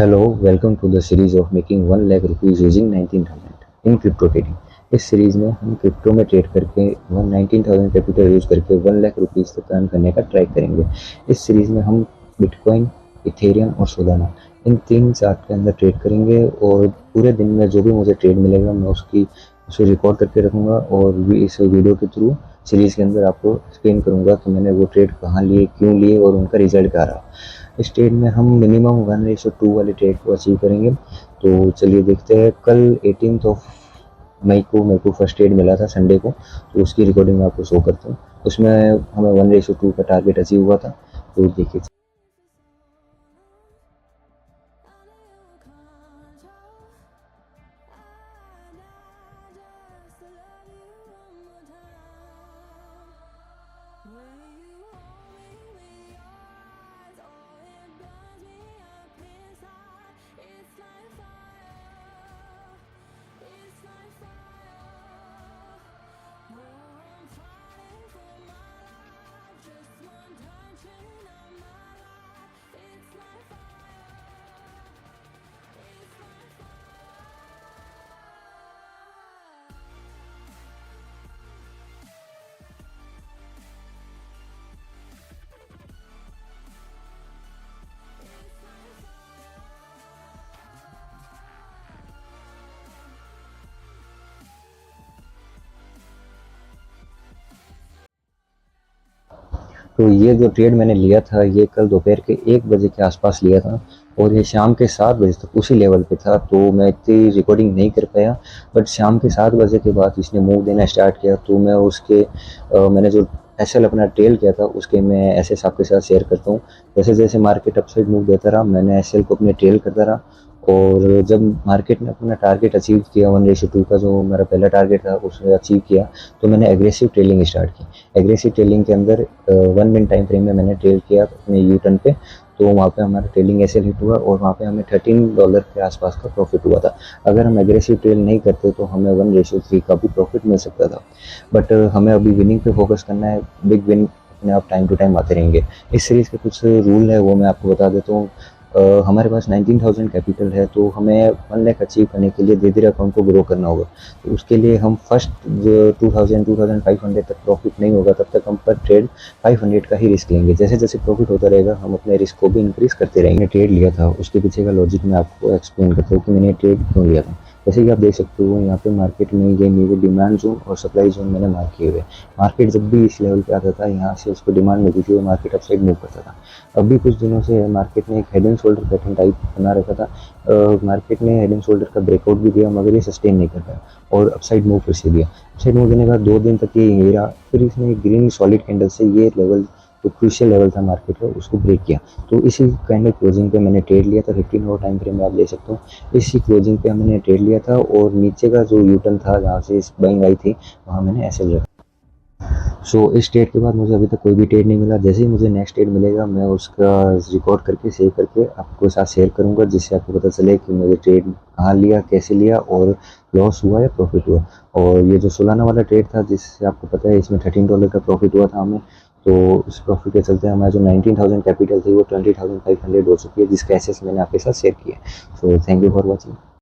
Hello, welcome to the series of making 1 lakh rupees using 19,000 in crypto trading। इस series में हम crypto में trade करके 19,000 capital use करके 1 लाख रुपीस तक अर्न करने का ट्राई करेंगे। इस सीरीज में हम बिटकॉइन, इथेरियम और सोलाना इन 3 चार्ट के अंदर ट्रेड करेंगे और पूरे दिन में जो भी मुझे ट्रेड मिलेगा मैं उसे रिकॉर्ड करके रखूँगा और इस वीडियो के थ्रू सीरीज़ के अंदर आपको एक्सप्लेन करूँगा कि मैंने वो ट्रेड कहाँ लिए, क्यों लिए और उनका रिजल्ट क्या रहा। इस ट्रेड में हम मिनिमम 1:2 वाले ट्रेड को अचीव करेंगे। तो चलिए देखते हैं। कल 18 मई को मेरे को फर्स्ट ट्रेड मिला था संडे को, तो उसकी रिकॉर्डिंग मैं आपको शो करता हूँ। उसमें हमें 1:2 का टारगेट अचीव हुआ था। तो देखिए तो ये जो ट्रेड मैंने लिया था ये कल दोपहर के 1 बजे के आसपास लिया था और ये शाम के 7 बजे तक उसी लेवल पे था। तो मैं इतनी रिकॉर्डिंग नहीं कर पाया, बट शाम के 7 बजे के बाद इसने मूव देना स्टार्ट किया। तो मैं मैंने जो एसएल अपना ट्रेल किया था उसके मैं एसएस आपके साथ शेयर करता हूँ। जैसे जैसे मार्केट अपसाइड मूव देता रहा मैंने एसएल को अपने ट्रेल करता रहा और जब मार्केट ने अपना टारगेट अचीव किया 1:2 का जो मेरा पहला टारगेट था उसे अचीव किया, तो मैंने एग्रेसिव ट्रेलिंग स्टार्ट की। एग्रेसिव ट्रेलिंग के अंदर 1 मिनट टाइम फ्रेम में मैंने ट्रेल किया अपने यू टर्न पे। तो वहाँ पे हमारा ट्रेलिंग एसएल हिट हुआ और वहाँ पे हमें $13 के आसपास का प्रॉफिट हुआ था। अगर हम एग्रेसिव ट्रेल नहीं करते तो हमें 1:3 का भी प्रॉफिट मिल सकता था, बट हमें अभी विनिंग पे फोकस करना है। बिग विन अपने आप टाइम टू टाइम आते रहेंगे। इस सीरीज के कुछ रूल है वो मैं आपको बता देता हूँ। हमारे पास 19,000 कैपिटल है, तो हमें 1 लाख अचीव करने के लिए धीरे धीरे अकाउंट को ग्रो करना होगा। तो उसके लिए हम फर्स्ट 2,500 तक प्रॉफिट नहीं होगा तब तक हम पर ट्रेड 500 का ही रिस्क लेंगे। जैसे जैसे प्रॉफिट होता रहेगा हम अपने रिस्क को भी इंक्रीज करते रहेंगे। ट्रेड लिया था उसके पीछे का लॉजिक मैं आपको एक्सप्लेन करता हूँ कि मैंने ट्रेड क्यों लिया था। जैसे कि आप देख सकते हो यहाँ पे मार्केट में ये मेरे डिमांड जोन और सप्लाई जोन मैंने मार्क किए हुए। मार्केट जब भी इस लेवल पे आता था यहाँ से उसको डिमांड मिलती थी और मार्केट अपसाइड मूव करता था। अभी कुछ दिनों से मार्केट ने एक head and shoulder pattern type बना रखा था। मार्केट ने हेड एंड शोल्डर का ब्रेकआउट भी दिया मगर ये सस्टेन नहीं कर पाया और अपसाइड मूव फिर से दिया। अपसाइड मूव देने का 2 दिन तक ये यही रहा, फिर इसने ग्रीन सॉलिड कैंडल से ये लेवल जो क्रूशियल लेवल था मार्केट का उसको ब्रेक किया। तो इसी काइंड ऑफ क्लोजिंग पे मैंने ट्रेड लिया था। 15 आवर टाइम फ्रेम में आप देख सकते हो इसी क्लोजिंग पे मैंने ट्रेड लिया था और नीचे का जो यूटर्न था जहाँ से इस बाइंग आई थी वहाँ मैंने ऐसे रखा। इस ट्रेड के बाद मुझे अभी तक कोई भी ट्रेड नहीं मिला। जैसे ही मुझे नेक्स्ट ट्रेड मिलेगा मैं उसका रिकॉर्ड करके सेव करके आपको साथ शेयर करूंगा, जिससे आपको पता चले कि मुझे ट्रेड कहाँ लिया, कैसे लिया और लॉस हुआ या प्रॉफिट हुआ। और ये जो सोलाना वाला ट्रेड था जिससे आपको पता है इसमें $13 का प्रॉफिट हुआ था हमें। तो इस प्रॉफिट के चलते हमारा जो 19,000 कैपिटल थी वो 20,500 हो चुकी है, जिसका एसेस मैंने आपके साथ शेयर किया। So thank you for watching.